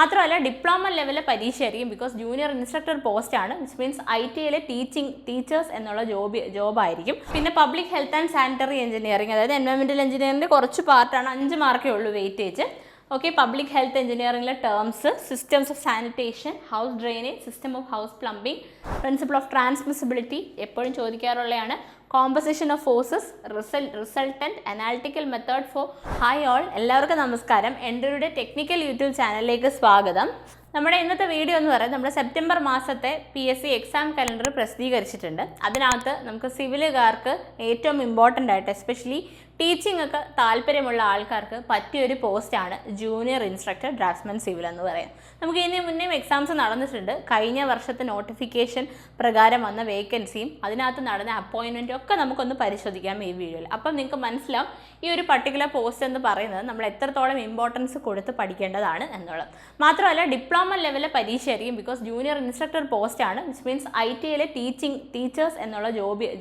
മാത്രമല്ല ഡിപ്ലോമ ലെവലിലെ പരീക്ഷയായിരിക്കും ബിക്കോസ് ജൂനിയർ ഇൻസ്ട്രക്ടർ പോസ്റ്റ് ആണ്, വിച്ച് മീൻസ് IT ടീച്ചേഴ്സ് എന്നുള്ള ജോബായിരിക്കും. പിന്നെ public health and sanitary engineering, അതായത് എൻവയോൺമെൻറ്റൽ എഞ്ചിനീയറിംഗിൻ്റെ കുറച്ച് പാർട്ടാണ്, 5 മാർക്കേ ഉള്ളൂ വെയിറ്റേജ്. ഓക്കെ, പബ്ലിക് ഹെൽത്ത് എഞ്ചിനീയറിംഗിലെ terms, systems of sanitation, house drainage, system of house plumbing, principle of transmissibility എപ്പോഴും ചോദിക്കാറുള്ളതാണ്, composition of forces, resultant analytical method for. Hi all, എല്ലാവർക്കും നമസ്കാരം. എൻ്റെ ടെക്നിക്കൽ യൂട്യൂബ് ചാനലിലേക്ക് സ്വാഗതം. നമ്മുടെ ഇന്നത്തെ വീഡിയോ എന്ന് പറയുന്നത് നമ്മുടെ സെപ്റ്റംബർ മാസത്തെ PSC എക്സാം കലണ്ടർ പ്രസിദ്ധീകരിച്ചിട്ടുണ്ട്. അതിനകത്ത് നമുക്ക് സിവിലുകാർക്ക് ഏറ്റവും ഇമ്പോർട്ടൻ്റ് ആയിട്ട് എസ്പെഷ്യലി ടീച്ചിങ് ഒക്കെ താല്പര്യമുള്ള ആൾക്കാർക്ക് പറ്റിയൊരു പോസ്റ്റാണ് ജൂനിയർ ഇൻസ്ട്രക്ടർ ഡ്രാഫ്റ്റ്സ്മാൻ സിവിൽ എന്ന് പറയാം. നമുക്ക് ഇതിന് മുന്നേയും എക്സാംസ് നടന്നിട്ടുണ്ട്. കഴിഞ്ഞ വർഷത്തെ നോട്ടിഫിക്കേഷൻ പ്രകാരം വന്ന വേക്കൻസിയും അതിനകത്ത് നടന്ന അപ്പോയിൻമെൻറ്റും ഒക്കെ നമുക്കൊന്ന് പരിശോധിക്കാം ഈ വീഡിയോയിൽ. അപ്പം നിങ്ങൾക്ക് മനസ്സിലാവും ഈ ഒരു പർട്ടിക്കുലർ പോസ്റ്റ് എന്ന് പറയുന്നത് നമ്മൾ എത്രത്തോളം ഇമ്പോർട്ടൻസ് കൊടുത്ത് പഠിക്കേണ്ടതാണ് എന്നുള്ളത്. മാത്രമല്ല ഡിപ്ലോമ ലെവലിലെ പരീക്ഷയായിരിക്കും ബിക്കോസ് ജൂനിയർ ഇൻസ്ട്രക്ടർ പോസ്റ്റ് ആണ്, വിച്ച് മീൻസ് IT ടീച്ചേഴ്സ് എന്നുള്ള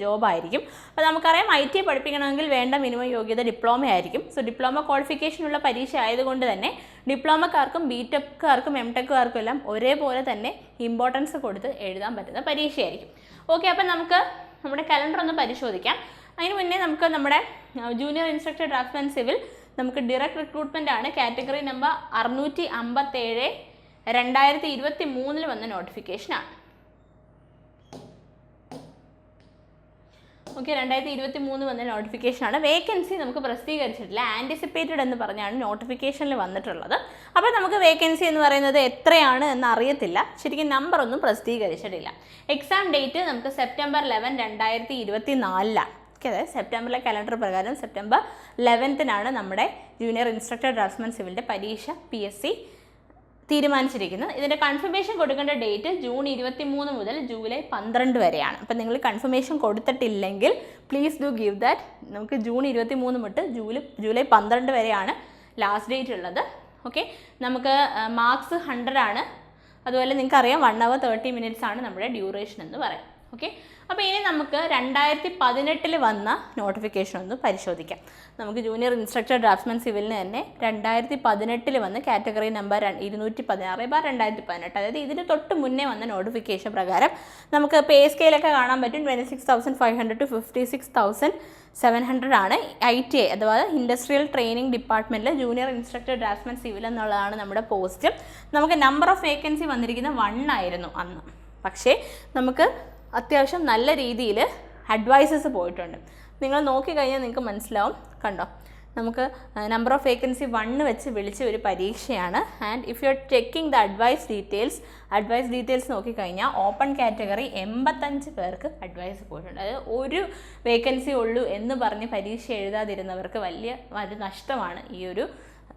ജോബായിരിക്കും. അപ്പോൾ നമുക്കറിയാം IT പഠിപ്പിക്കണമെങ്കിൽ വേണ്ട മിനിമം യോഗ്യത ഡിപ്ലോമ ആയിരിക്കും. സോ ഡിപ്ലോമ ക്വാളിഫിക്കേഷനുള്ള പരീക്ഷ ആയതുകൊണ്ട് തന്നെ ഡിപ്ലോമക്കാർക്കും BTechക്കാർക്കും MTechക്കാർക്കും എല്ലാം ഒരേപോലെ തന്നെ ഇമ്പോർട്ടൻസ് കൊടുത്ത് എഴുതാൻ പറ്റുന്ന പരീക്ഷയായിരിക്കും. ഓക്കെ, അപ്പം നമുക്ക് നമ്മുടെ കലണ്ടർ ഒന്ന് പരിശോധിക്കാം. അതിന് മുന്നേ നമുക്ക് നമ്മുടെ ജൂനിയർ ഇൻസ്ട്രക്ടർ ഡ്രാഫ്റ്റ്സ്മാൻ സിവിൽ നമുക്ക് ഡയറക്റ്റ് റിക്രൂട്ട്മെൻ്റ് ആണ്. കാറ്റഗറി നമ്പർ 657 2023 വന്ന നോട്ടിഫിക്കേഷനാണ്. ഓക്കെ, 2023 വന്ന നോട്ടിഫിക്കേഷനാണ്. വേക്കൻസി നമുക്ക് പ്രസിദ്ധീകരിച്ചിട്ടില്ല, ആൻറ്റിസിപ്പേറ്റഡ് എന്ന് പറഞ്ഞാണ് നോട്ടിഫിക്കേഷനിൽ വന്നിട്ടുള്ളത്. അപ്പോൾ നമുക്ക് വേക്കൻസി എന്ന് പറയുന്നത് എത്രയാണ് എന്ന് അറിയത്തില്ല, ശരിക്കും നമ്പറൊന്നും പ്രസിദ്ധീകരിച്ചിട്ടില്ല. എക്സാം ഡേറ്റ് നമുക്ക് സെപ്റ്റംബർ 11, 2024. ഓക്കെ, അതായത് സെപ്റ്റംബറിലെ കലണ്ടർ പ്രകാരം സെപ്റ്റംബർ 11 നമ്മുടെ ജൂനിയർ ഇൻസ്ട്രക്ടർ ഡ്രാഫ്റ്റ്സ്മാൻ സിവിലിൻ്റെ പരീക്ഷ PSC തീരുമാനിച്ചിരിക്കുന്നത്. ഇതിൻ്റെ കൺഫർമേഷൻ കൊടുക്കേണ്ട ഡേറ്റ് ജൂൺ 23 മുതൽ ജൂലൈ 12 വരെയാണ്. അപ്പം നിങ്ങൾ കൺഫർമേഷൻ കൊടുത്തിട്ടില്ലെങ്കിൽ പ്ലീസ് ഡു ഗിവ് ദാറ്റ്. നമുക്ക് ജൂൺ 23 തൊട്ട് ജൂലൈ 12 വരെയാണ് ലാസ്റ്റ് ഡേറ്റ് ഉള്ളത്. ഓക്കെ, നമുക്ക് മാർക്സ് 100 ആണ്. അതുപോലെ നിങ്ങൾക്കറിയാം 1 hour 30 minutes ആണ് നമ്മുടെ ഡ്യൂറേഷൻ എന്ന് പറയാം. ഓക്കെ, അപ്പോൾ ഇനി നമുക്ക് 2018 വന്ന നോട്ടിഫിക്കേഷൻ ഒന്ന് പരിശോധിക്കാം. നമുക്ക് ജൂനിയർ ഇൻസ്ട്രക്ടർ ഡ്രാഫ്റ്റ്സ്മാൻ സിവിലിന് തന്നെ 2018 വന്ന് കാറ്റഗറി നമ്പർ 216/2018, അതായത് ഇതിന് തൊട്ട് മുന്നേ വന്ന നോട്ടിഫിക്കേഷൻ പ്രകാരം നമുക്ക് പേ സ്കെയിലൊക്കെ കാണാൻ പറ്റും. 26,500 to 56,700 ആണ്. ITI അഥവാ ഇൻഡസ്ട്രിയൽ ട്രെയിനിങ് ഡിപ്പാർട്ട്മെൻറ്റിൽ ജൂനിയർ ഇൻസ്ട്രക്ടർ ഡ്രാഫ്റ്റ്സ്മാൻ സിവിൽ എന്നുള്ളതാണ് നമ്മുടെ പോസ്റ്റ്. നമുക്ക് നമ്പർ ഓഫ് വേക്കൻസി വന്നിരിക്കുന്ന 1 ആയിരുന്നു അന്ന്. പക്ഷേ നമുക്ക് അത്യാവശ്യം നല്ല രീതിയിൽ അഡ്വൈസസ് പോയിട്ടുണ്ട്. നിങ്ങൾ നോക്കിക്കഴിഞ്ഞാൽ നിങ്ങൾക്ക് മനസ്സിലാവും. കണ്ടോ, നമുക്ക് നമ്പർ ഓഫ് വേക്കൻസി 1 വെച്ച് വിളിച്ച ഒരു പരീക്ഷയാണ്. And if you are checking the advice details നോക്കിക്കഴിഞ്ഞാൽ ഓപ്പൺ കാറ്റഗറി 85 പേർക്ക് അഡ്വൈസ് പോയിട്ടുണ്ട്. അതായത് ഒരു വേക്കൻസി ഉള്ളൂ എന്ന് പറഞ്ഞ് പരീക്ഷ എഴുതാതിരുന്നവർക്ക് വലിയ നഷ്ടമാണ് ഈ ഒരു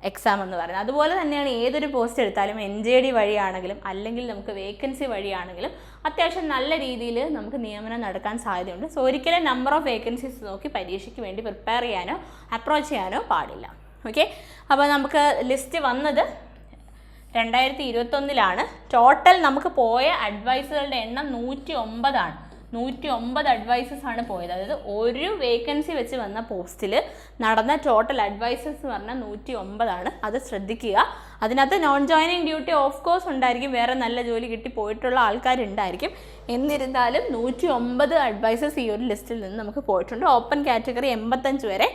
എക്സാം എന്ന് പറയുന്നത്. അതുപോലെ തന്നെയാണ് ഏതൊരു പോസ്റ്റ് എടുത്താലും NJD വഴിയാണെങ്കിലും അല്ലെങ്കിൽ നമുക്ക് വേക്കൻസി വഴിയാണെങ്കിലും അത്യാവശ്യം നല്ല രീതിയിൽ നമുക്ക് നിയമനം നടക്കാൻ സാധ്യതയുണ്ട്. സോ ഒരിക്കലും നമ്പർ ഓഫ് വേക്കൻസീസ് നോക്കി പരീക്ഷയ്ക്ക് വേണ്ടി പ്രിപ്പയർ ചെയ്യാനോ അപ്രോച്ച് ചെയ്യാനോ പാടില്ല. ഓക്കെ, അപ്പോൾ നമുക്ക് ലിസ്റ്റ് വന്നത് 2021 ടോട്ടൽ നമുക്ക് പോയ അഡ്വൈസുകളുടെ എണ്ണം 109 ആണ്. 109 അഡ്വൈസസ് ആണ് പോയത്. അതായത് ഒരു വേക്കൻസി വെച്ച് വന്ന പോസ്റ്റിൽ നടന്ന ടോട്ടൽ അഡ്വൈസസ് എന്ന് പറഞ്ഞാൽ 109 ആണ്. അത് ശ്രദ്ധിക്കുക. അതിനകത്ത് non joining duty of course ഉണ്ടായിരിക്കും, വേറെ നല്ല ജോലി കിട്ടി പോയിട്ടുള്ള ആൾക്കാരുണ്ടായിരിക്കും. എന്നിരുന്നാലും 109 അഡ്വൈസസ് ഈ ഒരു ലിസ്റ്റിൽ നിന്ന് നമുക്ക് പോയിട്ടുണ്ട്. ഓപ്പൺ കാറ്റഗറി 85 വരെ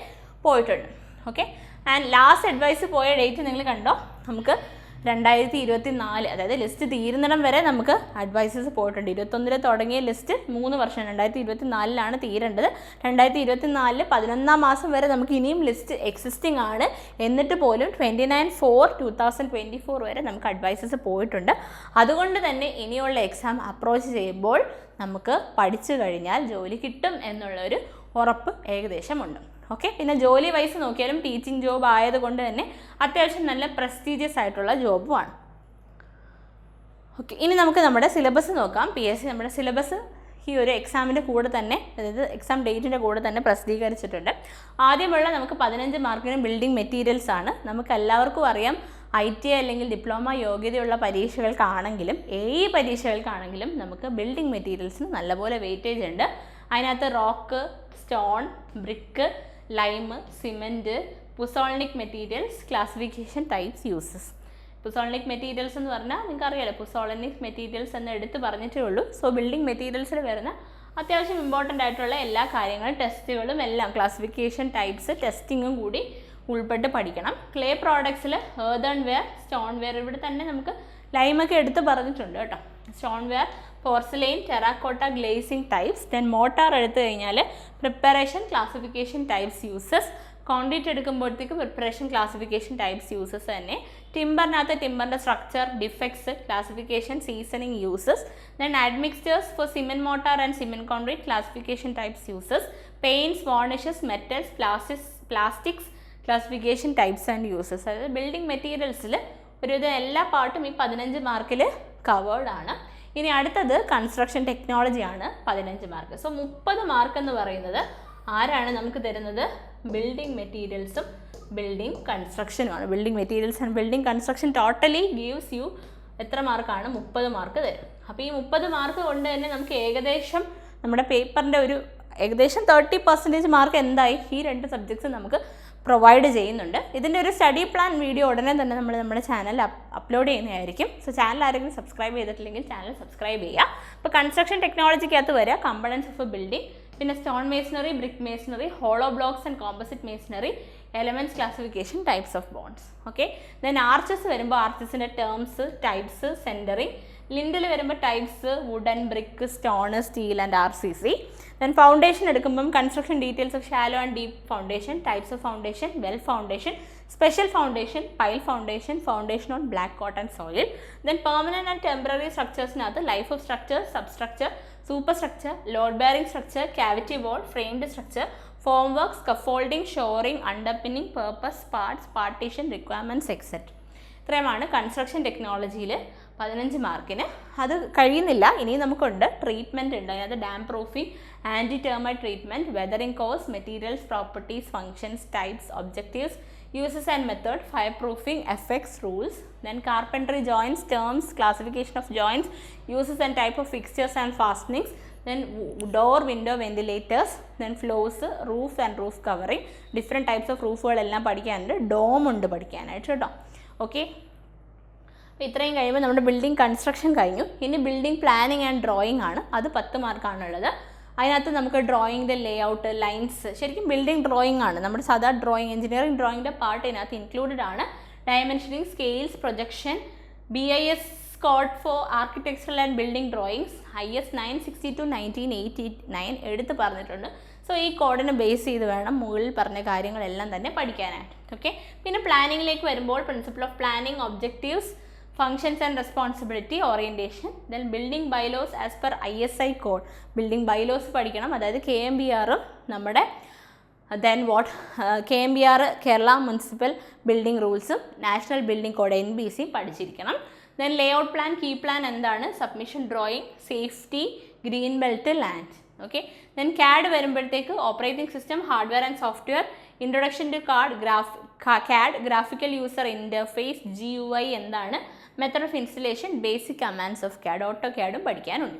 പോയിട്ടുണ്ട്. ഓക്കെ, ആൻഡ് ലാസ്റ്റ് അഡ്വൈസ് പോയ ഡേറ്റ് നിങ്ങൾ കണ്ടോ, നമുക്ക് 2024, അതായത് ലിസ്റ്റ് തീരുന്നിടം വരെ നമുക്ക് അഡ്വൈസസ് പോയിട്ടുണ്ട്. 21 തുടങ്ങിയ ലിസ്റ്റ് 3 വർഷം, 2024 തീരേണ്ടത്. 2024 11 മാസം വരെ നമുക്ക് ഇനിയും ലിസ്റ്റ് എക്സിസ്റ്റിംഗ് ആണ്. എന്നിട്ട് പോലും 29/4/2024 വരെ നമുക്ക് അഡ്വൈസസ് പോയിട്ടുണ്ട്. അതുകൊണ്ട് തന്നെ ഇനിയുള്ള എക്സാം അപ്രോച്ച് ചെയ്യുമ്പോൾ നമുക്ക് പഠിച്ചു കഴിഞ്ഞാൽ ജോലി കിട്ടും എന്നുള്ളൊരു ഉറപ്പ് ഏകദേശമുണ്ട്. ഓക്കെ, പിന്നെ ജോലി വൈസ് നോക്കിയാലും ടീച്ചിങ് ജോബ് ആയതുകൊണ്ട് തന്നെ അത്യാവശ്യം നല്ല പ്രസ്റ്റീജിയസ് ആയിട്ടുള്ള ജോബുമാണ്. ഓക്കെ, ഇനി നമുക്ക് നമ്മുടെ സിലബസ് നോക്കാം. PSC നമ്മുടെ സിലബസ് ഈ ഒരു എക്സാമിൻ്റെ കൂടെ തന്നെ, അതായത് എക്സാം ഡേറ്റിൻ്റെ കൂടെ തന്നെ പ്രസിദ്ധീകരിച്ചിട്ടുണ്ട്. ആദ്യമുള്ള നമുക്ക് 15 മാർക്കിന് ബിൽഡിംഗ് മെറ്റീരിയൽസ് ആണ്. നമുക്ക് എല്ലാവർക്കും അറിയാം ITI അല്ലെങ്കിൽ ഡിപ്ലോമ യോഗ്യതയുള്ള പരീക്ഷകൾക്കാണെങ്കിലും പരീക്ഷകൾക്കാണെങ്കിലും നമുക്ക് ബിൽഡിംഗ് മെറ്റീരിയൽസിന് നല്ലപോലെ വെയിറ്റേജ് ഉണ്ട്. അതിനകത്ത് rock, stone, brick, lime, cement, pozzolanic materials, classification, types, uses pozzolanic materials എന്ന് പറഞ്ഞാൽ നിങ്ങൾക്ക് അറിയാലോ, പുസോളനിക് മെറ്റീരിയൽസ് എന്ന് എടുത്ത് പറഞ്ഞിട്ടേ ഉള്ളൂ. സോ ബിൽഡിംഗ് മെറ്റീരിയൽസിൽ വരുന്ന അത്യാവശ്യം ഇമ്പോർട്ടൻ്റ് ആയിട്ടുള്ള എല്ലാ കാര്യങ്ങളും ടെസ്റ്റുകളും എല്ലാം ക്ലാസിഫിക്കേഷൻ ടൈപ്സ് ടെസ്റ്റിങ്ങും കൂടി ഉൾപ്പെട്ട് പഠിക്കണം. ക്ലേ പ്രോഡക്ട്സിൽ എർതൺ വെയർ, സ്റ്റോൺ വെയർ, ഇവിടെ തന്നെ നമുക്ക് ലൈമൊക്കെ എടുത്ത് പറഞ്ഞിട്ടുണ്ട് കേട്ടോ. Stoneware, porcelain, terracotta, glazing types. Then mortar എടുത്തു കഴിഞ്ഞാൽ preparation, classification types, uses. Concrete എടുക്കുമ്പോഴത്തേക്ക് പ്രിപ്പറേഷൻ, ക്ലാസിഫിക്കേഷൻ ടൈപ്സ്, യൂസസ് തന്നെ. ടിമ്പറിനകത്ത് ടിമ്പറിൻ്റെ structure, defects, classification, seasoning, uses. Then admixtures for cement mortar and cement concrete, classification types, uses. Paints, varnishes, metals, plastics, classification types and uses. അതായത് building മെറ്റീരിയൽസിൽ ഒരുവിധം എല്ലാ പാർട്ടും ഈ 15 മാർക്കിൽ കവേർഡ് ആണ്. ഇനി അടുത്തത് കൺസ്ട്രക്ഷൻ ടെക്നോളജിയാണ് 15 മാർക്ക്. സോ 30 മാർക്ക് എന്ന് പറയുന്നത് ആരാണ് നമുക്ക് തരുന്നത്? ബിൽഡിംഗ് മെറ്റീരിയൽസും ബിൽഡിംഗ് കൺസ്ട്രക്ഷനുമാണ്. Building materials and building construction totally gives you എത്ര മാർക്കാണ്? 30 മാർക്ക് തരും. അപ്പോൾ ഈ 30 മാർക്ക് കൊണ്ട് തന്നെ നമുക്ക് ഏകദേശം നമ്മുടെ പേപ്പറിൻ്റെ ഒരു ഏകദേശം 30% മാർക്ക് എന്തായി ഈ 2 സബ്ജക്ട്സ് നമുക്ക് പ്രൊവൈഡ് ചെയ്യുന്നുണ്ട്. ഇതിൻ്റെ ഒരു സ്റ്റഡി പ്ലാൻ വീഡിയോ ഉടനെ തന്നെ നമ്മൾ നമ്മുടെ ചാനലിൽ അപ്ലോഡ് ചെയ്യുന്നതായിരിക്കും. സോ ചാനൽ ആരെങ്കിലും സബ്സ്ക്രൈബ് ചെയ്തിട്ടില്ലെങ്കിൽ ചാനൽ സബ്സ്ക്രൈബ് ചെയ്യുക. അപ്പോൾ കൺസ്ട്രക്ഷൻ ടെക്നോളജിക്കകത്ത് വരിക കമ്പണൻസ് ഓഫ് എ ബിൽഡിംഗ്, പിന്നെ stone masonry, brick masonry, hollow blocks and composite masonry, elements classification, types of bonds. Okay. Then arches വരുമ്പോൾ ആർച്ചസിൻ്റെ ടേംസ്, ടൈപ്സ്, സെൻറ്ററിങ്. ലിൻഡിൽ വരുമ്പോൾ types, wooden, brick, stone, steel and RCC. Then foundation എടുക്കുമ്പം construction details of shallow and deep foundation, types of foundation, well foundation, special foundation, pile foundation, foundation on black cotton soil. Then permanent and temporary സ്ട്രക്ചേഴ്സിനകത്ത് life of structure, substructure, superstructure, load bearing structure, cavity wall, framed structure, formwork, scaffolding, shoring, underpinning, purpose, parts, partition, requirements, etcetera. ഇത്രയുമാണ് construction ടെക്നോളജിയിൽ 15 മാർക്കിന്. അത് കഴിയുന്നില്ല, ഇനിയും നമുക്കുണ്ട്. Treatment ഉണ്ട്. അതായത് damp proofing, anti termite treatment, weathering course, materials, properties, functions, types, objectives, uses and method, fire proofing, effects, rules. Then carpentry joints, terms, classification of joints, uses and type of fixtures and fastenings. Then door, window, ventilators. Then floors, roof and roof covering. Different types of റൂഫുകളെല്ലാം പഠിക്കാനുണ്ട്. Dome ഉണ്ട് പഠിക്കാനായിട്ട് കേട്ടോ. Okay. അപ്പോൾ ഇത്രയും കഴിയുമ്പോൾ നമ്മുടെ building construction കഴിഞ്ഞു. ഇനി ബിൽഡിംഗ് പ്ലാനിങ് ആൻഡ് ഡ്രോയിങ് ആണ്. അത് 10 മാർക്കാണുള്ളത്. അതിനകത്ത് നമുക്ക് ഡ്രോയിങ്ങിൻ്റെ ലേ ഔട്ട്, ലൈൻസ്, ശരിക്കും ബിൽഡിംഗ് ഡ്രോയിങ് ആണ്. നമ്മുടെ സാധാ ഡ്രോയിങ്, എഞ്ചിനീയറിംഗ് ഡ്രോയിങ്ങിൻ്റെ പാർട്ട് ഇതിനകത്ത് ഇൻക്ലൂഡഡ് ആണ്. Dimensioning, scales, projection, BIS code for architectural and building drawings, IS 962/1989 എടുത്ത് പറഞ്ഞിട്ടുണ്ട്. സോ ഈ കോഡിനെ ബേസ് ചെയ്ത് വേണം മുകളിൽ പറഞ്ഞ കാര്യങ്ങളെല്ലാം തന്നെ പഠിക്കാനായിട്ട്. ഓക്കെ. പിന്നെ പ്ലാനിങ്ങിലേക്ക് വരുമ്പോൾ principle of planning, objectives, functions and responsibility, orientation. Then building bylaws as per ISI code. Building bylaws പഠിക്കണം. അതായത് KMBR നമ്മുടെ then KMBR Kerala municipal building റൂൾസും നാഷണൽ ബിൽഡിംഗ് കോഡ് NBC പഠിച്ചിരിക്കണം. Then layout plan, key plan എന്താണ്, submission drawing, safety, green belt, land. Okay. Then CAD വരുമ്പോഴത്തേക്ക് operating system, hardware and software, introduction to CAD, graphical user interface, GUI എന്താണ്, method of installation, basic commands of CAD, AutoCADും പഠിക്കാനുണ്ട്.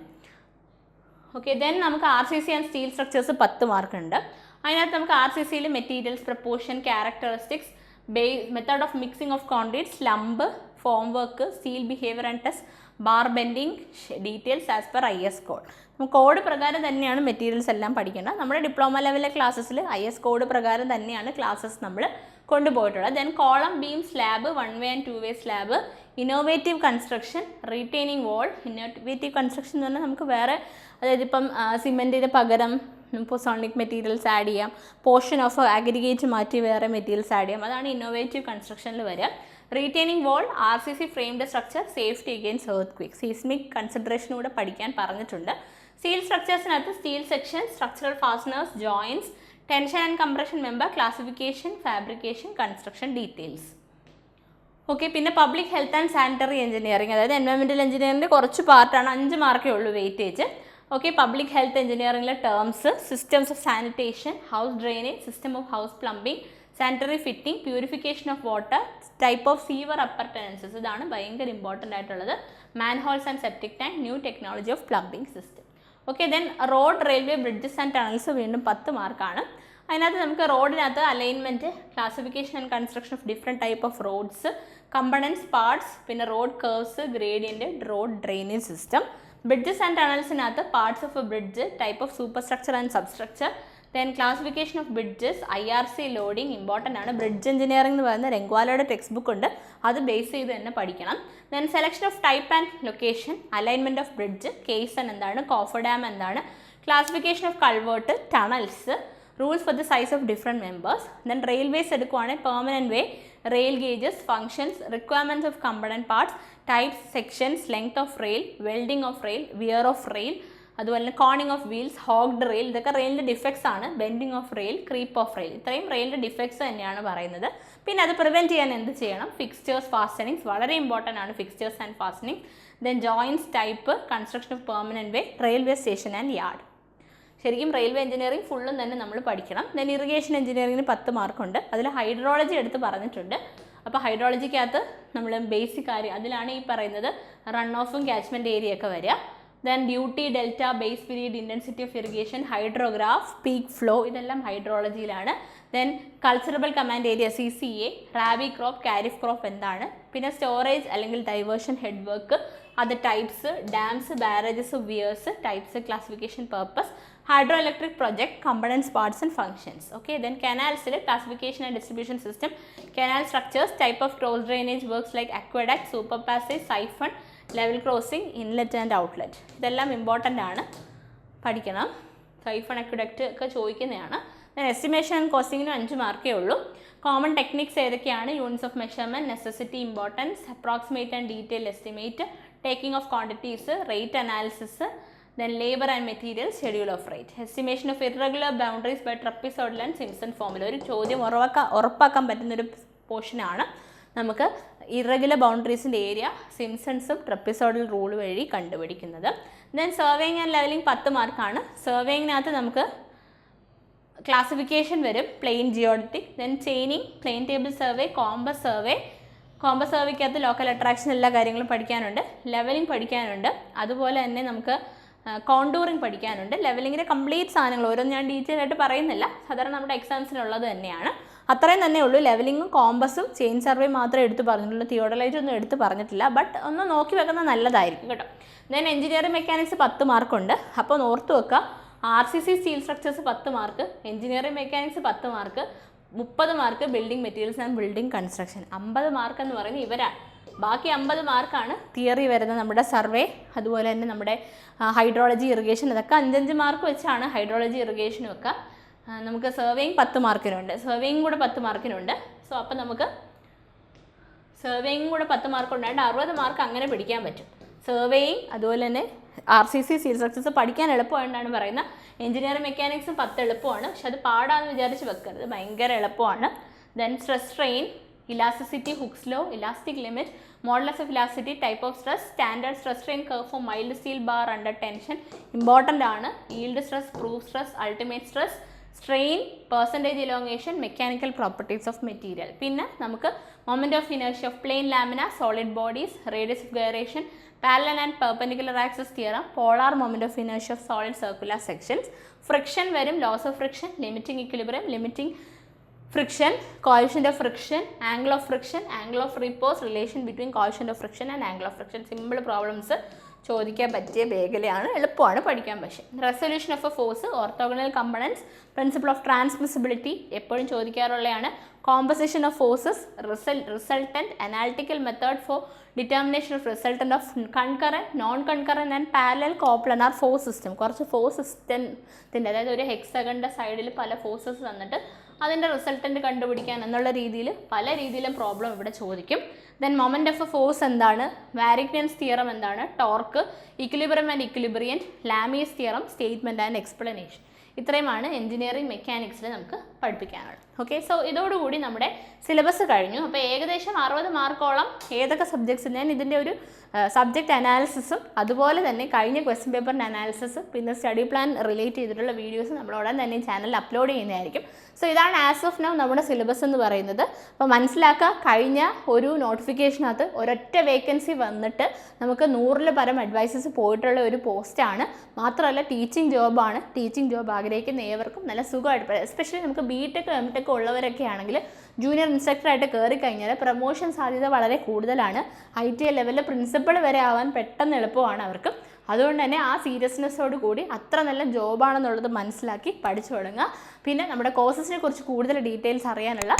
Okay. Then നമുക്ക് RCC and steel structures 10 മാർക്കുണ്ട്. അതിനകത്ത് നമുക്ക് RCCയിൽ materials, proportion, characteristics, method of mixing of concrete, slump, formwork, steel behaviour and test, bar bending, details as per IS code. നമുക്ക് code പ്രകാരം തന്നെയാണ് മെറ്റീരിയൽസ് എല്ലാം പഠിക്കേണ്ടത്. നമ്മുടെ ഡിപ്ലോമ ലെവലിലെ ക്ലാസ്സസിൽ IS കോഡ് പ്രകാരം തന്നെയാണ് ക്ലാസ്സസ് നമ്മൾ കൊണ്ടുപോയിട്ടുള്ളത്. Then column, beam, slab, 1 way and 2 way slab, innovative construction, retaining wall. Innovative construction എന്ന് പറഞ്ഞാൽ നമുക്ക് വേറെ, അതായത് ഇപ്പം സിമെൻറ്റിന് പകരം പൊസോണിക് മെറ്റീരിയൽസ് ആഡ് ചെയ്യാം, പോർഷൻ ഓഫ് അഗ്രിഗേറ്റ് മാറ്റി വേറെ മെറ്റീരിയൽസ് ആഡ് ചെയ്യാം. അതാണ് ഇന്നോവേറ്റീവ് കൺസ്ട്രക്ഷനിൽ വരിക. Retaining wall, RCC framed structure, safety against earthquake, seismic consideration കൂടെ പഠിക്കാൻ പറഞ്ഞിട്ടുണ്ട്. സ്റ്റീൽ സ്ട്രക്ചേഴ്സിനകത്ത് steel section, structural fasteners, joints, tension and compression member, classification, fabrication, construction details. Okay. പിന്നെ public health and sanitary engineering, അതായത് environmental എഞ്ചിനീയറിംഗിൻ്റെ കുറച്ച് പാർട്ടാണ്, 5 മാർക്കേ ഉള്ളൂ വെയിറ്റേജ്. ഓക്കെ. പബ്ലിക് ഹെൽത്ത് എഞ്ചിനീയറിംഗിലെ terms, systems of sanitation, house drainage, system of house plumbing, sanitary fitting, purification of water, type of sewer appurtenances, ഇതാണ് ഭയങ്കര ഇമ്പോർട്ടൻ്റ് ആയിട്ടുള്ളത്. Manholes and septic tank, new technology of plumbing system. Okay. Then road, railway, bridges and tunnels വീണ്ടും 10 മാർക്കാണ്. അതിനകത്ത് നമുക്ക് റോഡിനകത്ത് alignment, classification and construction of different type of roads, components, parts, പിന്നെ road curves, gradient, road drainage system. Bridges and ടണൽസിനകത്ത് parts of a bridge, type of superstructure and substructure, then classification of bridges, IRC loading important ആണ്. Bridge engineering എന്ന് പറയുന്ന രംഗ്വാലയുടെ text book ഉണ്ട്, അത് base ചെയ്ത് തന്നെ പഠിക്കണം. Then selection of type and location, alignment of bridge, kaizen എന്താണ്, coffer dam എന്താണ്, classification of culvert, tunnels, rules for the size of different members. Then railways എടുക്കുവാണെങ്കിൽ permanent way, rail gauges, functions, requirements of component parts, types, sections, length of rail, welding of rail, wear of rail, അതുപോലെ തന്നെ coning of wheels, ഹോഗ്ഡ് rail, ഇതൊക്കെ റെയിലിൻ്റെ defects ആണ്. Bending of rail, creep of rail, ഇത്രയും റെയിലിൻ്റെ defects തന്നെയാണ് പറയുന്നത്. പിന്നെ അത് prevent ചെയ്യാൻ എന്ത് ചെയ്യണം? ഫിക്സ്റ്റേഴ്സ്, ഫാസ്റ്റനിങ്സ് വളരെ ഇമ്പോർട്ടൻ്റ് ആണ്, fixtures and fastening. Then joints, type, construction of permanent way, railway station and yard. ശരിക്കും റെയിൽവേ എഞ്ചിനീയറിംഗ് ഫുള്ളും തന്നെ നമ്മൾ പഠിക്കണം. ദെൻ ഇറിഗേഷൻ എഞ്ചിനീയറിംഗിന് 10 മാർക്കുണ്ട്, അതിൽ ഹൈഡ്രോളജി എടുത്ത് പറഞ്ഞിട്ടുണ്ട്. അപ്പോൾ ഹൈഡ്രോളജിക്കകത്ത് നമ്മൾ ബേസിക് കാര്യം അതിലാണ് ഈ പറയുന്നത് റൺ ഓഫും ക്യാച്ച്മെൻറ്റ് ഏരിയ ഒക്കെ വരിക. Then duty, delta, base period, intensity of irrigation, hydrograph, peak flow, ഇതെല്ലാം ഹൈഡ്രോളജിയിലാണ്. Then culturable command area, CCA, rabi crop, kharif crop എന്താണ്, പിന്നെ സ്റ്റോറേജ് അല്ലെങ്കിൽ ഡൈവേർഷൻ ഹെഡ് വർക്ക്, അത് types, dams, barrages, weirs, types, classification purpose, hydroelectric project, components, parts and functions. Okay, then canals, classification and distribution system, canal structures, type of cross drainage works like aqueduct, super passage, siphon, level crossing, inlet and outlet. ഇതെല്ലാം important ആണ്, പഠിക്കണം. Siphon, aqueduct ഒക്കെ ചോദിക്കുന്നതാണ്. Then estimation and കോസ്റ്റിങ്ങിന് 5 മാർക്കേ ഉള്ളൂ. Common techniques ഏതൊക്കെയാണ്? Units of measurement, necessity, importance, approximate and detail estimate, taking of quantities, rate analysis, then labor and materials, schedule of rate, estimation of irregular boundaries by trapezoidal and Simpson formula. ഒരു ചോദ്യം ഉറപ്പാക്കാൻ പറ്റുന്നൊരു പോർഷനാണ്. നമുക്ക് irregular ബൗണ്ടറീസിൻ്റെ area സിംസൺസും trapezoidal rule വഴി കണ്ടുപിടിക്കുന്നത്. Then surveying and levelling 10 മാർക്കാണ്. സർവേയിങ്ങിനകത്ത് നമുക്ക് ക്ലാസിഫിക്കേഷൻ വരും, plane geodetic, then chaining, plane table survey, compass survey. Compass സർവേക്കകത്ത് ലോക്കൽ അട്രാക്ഷൻ എല്ലാ കാര്യങ്ങളും പഠിക്കാനുണ്ട്. ലെവലിംഗ് പഠിക്കാനുണ്ട്, അതുപോലെ തന്നെ നമുക്ക് കോണ്ടൂറിങ് പഠിക്കാനുണ്ട്. ലെവലിങ്ങിൻ്റെ കംപ്ലീറ്റ് സാധനങ്ങൾ ഓരോന്നും ഞാൻ ഡീറ്റെയിൽ ആയിട്ട് പറയുന്നില്ല, സാധാരണ നമ്മുടെ എക്സാംസിനുള്ളത് തന്നെയാണ്. അത്രയും തന്നെ ഉള്ളൂ. ലെവലിങ്ങും കോമ്പസും ചെയിൻ സർവേ മാത്രമേ എടുത്ത് പറഞ്ഞിട്ടുള്ളൂ, തിയോഡലൈറ്റ് ഒന്നും എടുത്ത് പറഞ്ഞിട്ടില്ല. ബട്ട് ഒന്ന് നോക്കി വെക്കുന്നത് നല്ലതായിരിക്കും കേട്ടോ. ദെൻ എഞ്ചിനീയറിംഗ് മെക്കാനിക്സ് 10 മാർക്കുണ്ട്. അപ്പോൾ ഓർത്ത് വെക്കുക, RCC steel structures 10 mark, engineering mechanics 10 mark, 30 mark building materials and building construction. 50 mark എന്ന് പറയുന്നത് ഇവരാണ്. ബാക്കി 50 മാർക്കാണ് തിയറി വരുന്നത്, നമ്മുടെ സർവേ, അതുപോലെ തന്നെ നമ്മുടെ ഹൈഡ്രോളജി, ഇറിഗേഷൻ, അതൊക്കെ 5-5 മാർക്ക് വെച്ചാണ് ഹൈഡ്രോളജി, ഇറിഗേഷനും ഒക്കെ. നമുക്ക് സർവേയിങ് 10 മാർക്കിനുണ്ട്, സർവേയിങ് കൂടെ 10 മാർക്കിനുണ്ട്. സോ അപ്പോൾ നമുക്ക് സർവേയിങ് കൂടെ 10 മാർക്ക് ഉണ്ടായിട്ട് 60 മാർക്ക് അങ്ങനെ പിടിക്കാൻ പറ്റും. സർവേയിങ് അതുപോലെ തന്നെ RCC സ്റ്റീൽ സ്ട്രക്ചേഴ്സ് പഠിക്കാൻ എളുപ്പമായിട്ടാണ് പറയുന്നത്. എഞ്ചിനീയറിംഗ് മെക്കാനിക്സും 10 എളുപ്പമാണ്, പക്ഷെ അത് പാടാന്ന് വിചാരിച്ച് വെക്കരുത്, ഭയങ്കര എളുപ്പമാണ്. Then stress strain, elasticity, Hooke's law, elastic limit, modulus of elasticity, type of stress, standard stress strain curve for mild steel bar under tension, important ആണ്. Yield stress, proof stress, ultimate stress, strain, percentage elongation, mechanical properties of material. പിന്നെ നമുക്ക് moment of inertia of plane lamina, solid bodies, radius of gyration, parallel and perpendicular axis theorem, polar moment of inertia of solid circular sections, friction വരും, laws of friction, limiting equilibrium, limiting friction, coefficient of friction, angle of friction, angle of repose, relation between coefficient of friction and angle of friction. Simple problems ചോദിക്കാൻ പറ്റിയ മേഖലയാണ്, എളുപ്പമാണ് പഠിക്കാൻ. പക്ഷേ resolution of a force, orthogonal components, principle of transmissibility എപ്പോഴും ചോദിക്കാറുള്ളതാണ്. Composition of forces, resultant, analytical method for determination of resultant of concurrent, non concurrent and parallel coplanar force system. കുറച്ച് force സിസ്റ്റത്തിൻ്റെ, അതായത് ഒരു ഹെക്സഗണിൻ്റെ സൈഡിൽ പല ഫോഴ്സസ് തന്നിട്ട് അതിൻ്റെ റിസൾട്ടൻറ്റ് കണ്ടുപിടിക്കാൻ എന്നുള്ള രീതിയിൽ പല രീതിയിലും പ്രോബ്ലം ഇവിടെ ചോദിക്കും. Then moment of a force എന്താണ്, വാരിഗ്നൻസ് തിയറം എന്താണ്, torque, equilibrium and equilibrant, Lami's theorem, statement and explanation. ഇത്രയുമാണ് എഞ്ചിനീയറിംഗ് മെക്കാനിക്സിൽ നമുക്ക് പഠിപ്പിക്കാനുള്ളത്. ഓക്കെ, സോ ഇതോടുകൂടി നമ്മുടെ സിലബസ് കഴിഞ്ഞു. അപ്പോൾ ഏകദേശം 60 മാർക്കോളം ഏതൊക്കെ സബ്ജക്ട്സ്, ഞാൻ ഇതിൻ്റെ ഒരു സബ്ജക്റ്റ് അനാലിസിസും അതുപോലെ തന്നെ കഴിഞ്ഞ ക്വസ്റ്റ്യൻ പേപ്പറിൻ്റെ അനാലിസിസും പിന്നെ സ്റ്റഡി പ്ലാൻ റിലേറ്റ് ചെയ്തിട്ടുള്ള വീഡിയോസ് നമ്മൾ ഉടൻ തന്നെ ചാനലിൽ അപ്ലോഡ് ചെയ്യുന്നതായിരിക്കും. സോ ഇതാണ് ആസ് ഓഫ് നൗ നമ്മുടെ സിലബസ് എന്ന് പറയുന്നത്. അപ്പോൾ മനസ്സിലാക്കുക, കഴിഞ്ഞ ഒരു നോട്ടിഫിക്കേഷനകത്ത് ഒരൊറ്റ വേക്കൻസി വന്നിട്ട് നമുക്ക് 100-ൽ പരം അഡ്വൈസസ് പോയിട്ടുള്ള ഒരു പോസ്റ്റാണ്. മാത്രമല്ല ടീച്ചിങ് ജോബാണ്. ടീച്ചിങ് ജോബ് ആഗ്രഹിക്കുന്ന ഏവർക്കും നല്ല സുഖമായിട്ട്, എസ്പെഷ്യലി നമുക്ക് ബിടെക് എംടെക് ഉള്ളവരൊക്കെ ആണെങ്കിൽ ജൂനിയർ ഇൻസ്ട്രക്ടറായിട്ട് കയറി കഴിഞ്ഞാൽ പ്രൊമോഷൻ സാധ്യത വളരെ കൂടുതലാണ്. ITI ലെവലിൽ പ്രിൻസിപ്പൾ വരെ ആവാൻ പെട്ടെന്ന് എളുപ്പമാണ് അവർക്ക്. അതുകൊണ്ട് തന്നെ ആ സീരിയസ്നെസ്സോട് കൂടി അത്ര നല്ല ജോബാണെന്നുള്ളത് മനസ്സിലാക്കി പഠിച്ചു തുടങ്ങുക. പിന്നെ നമ്മുടെ കോഴ്സസിനെ കുറിച്ച് കൂടുതൽ ഡീറ്റെയിൽസ് അറിയാനുള്ള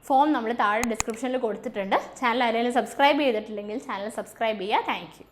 ഫോം നമ്മൾ താഴെ ഡിസ്ക്രിപ്ഷനിൽ കൊടുത്തിട്ടുണ്ട്. ചാനൽ ആരെങ്കിലും സബ്സ്ക്രൈബ് ചെയ്തിട്ടില്ലെങ്കിൽ ചാനൽ സബ്സ്ക്രൈബ് ചെയ്യുക. Thank you.